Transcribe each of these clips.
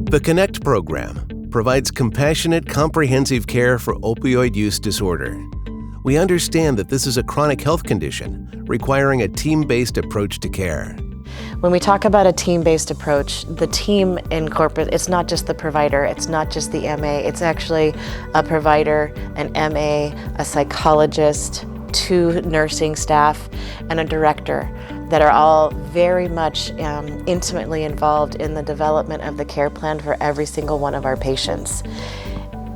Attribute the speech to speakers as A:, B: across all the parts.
A: The CONNECT program provides compassionate, comprehensive care for opioid use disorder. We understand that this is a chronic health condition requiring a team-based approach to care.
B: When we talk about a team-based approach, the team incorporates, it's not just the provider, it's not just the MA, it's actually a provider, an MA, a psychologist, 2 nursing staff, and a director that are all very much intimately involved in the development of the care plan for every single one of our patients.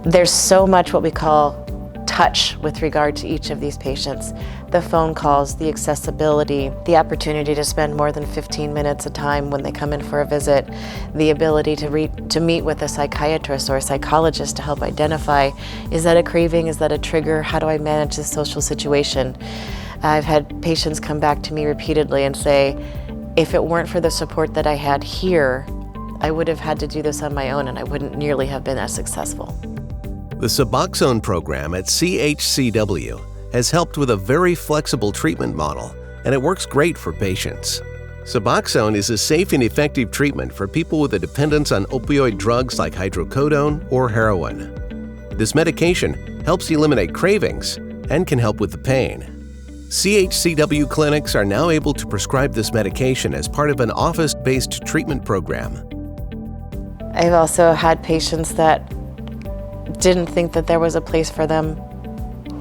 B: There's so much what we call touch with regard to each of these patients. The phone calls, the accessibility, the opportunity to spend more than 15 minutes a time when they come in for a visit, the ability to meet with a psychiatrist or a psychologist to help identify, is that a craving, is that a trigger, how do I manage this social situation? I've had patients come back to me repeatedly and say, if it weren't for the support that I had here, I would have had to do this on my own and I wouldn't nearly have been as successful.
A: The Suboxone program at CHCW has helped with a very flexible treatment model, and it works great for patients. Suboxone is a safe and effective treatment for people with a dependence on opioid drugs like hydrocodone or heroin. This medication helps eliminate cravings and can help with the pain. CHCW clinics are now able to prescribe this medication as part of an office-based treatment program.
B: I've also had patients that didn't think that there was a place for them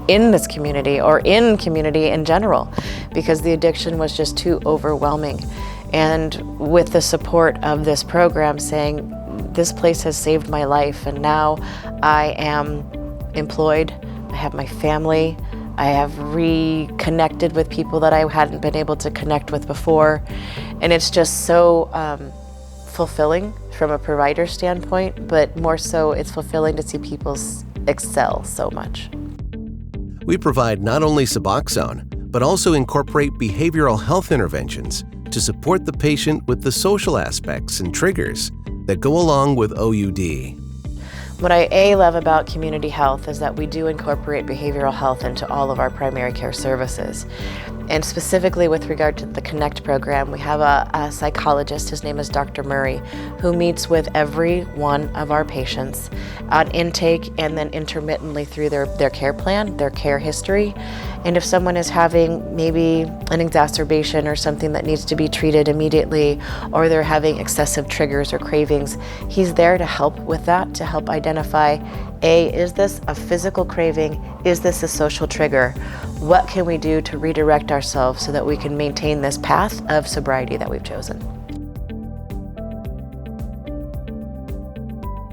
B: in this community or in community in general because the addiction was just too overwhelming. And with the support of this program saying, this place has saved my life and now I am employed, I have my family, I have reconnected with people that I hadn't been able to connect with before. And it's just so fulfilling from a provider standpoint, but more so it's fulfilling to see people excel so much.
A: We provide not only Suboxone, but also incorporate behavioral health interventions to support the patient with the social aspects and triggers that go along with OUD.
B: What I love about community health is that we do incorporate behavioral health into all of our primary care services. And specifically with regard to the CONNECT program, we have a psychologist, his name is Dr. Murray, who meets with every one of our patients on intake and then intermittently through their care plan, their care history. And if someone is having maybe an exacerbation or something that needs to be treated immediately, or they're having excessive triggers or cravings, he's there to help with that, to help identify, is this a physical craving? Is this a social trigger? What can we do to redirect ourselves so that we can maintain this path of sobriety that we've chosen?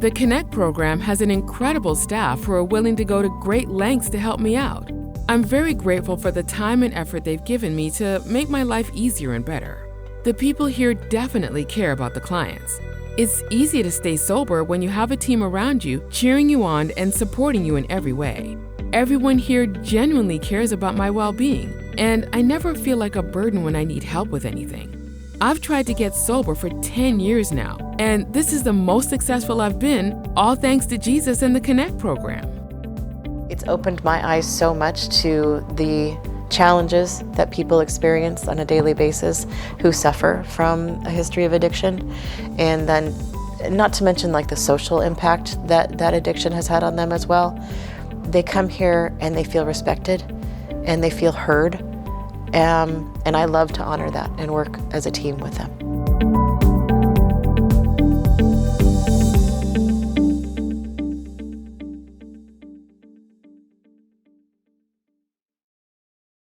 C: The CONNECT program has an incredible staff who are willing to go to great lengths to help me out. I'm very grateful for the time and effort they've given me to make my life easier and better. The people here definitely care about the clients. It's easy to stay sober when you have a team around you cheering you on and supporting you in every way. Everyone here genuinely cares about my well-being, and I never feel like a burden when I need help with anything. I've tried to get sober for 10 years now, and this is the most successful I've been, all thanks to Jesus and the CONNECT program.
B: It's opened my eyes so much to the challenges that people experience on a daily basis who suffer from a history of addiction, and then not to mention like the social impact that addiction has had on them as well. They come here and they feel respected and they feel heard, and I love to honor that and work as a team with them.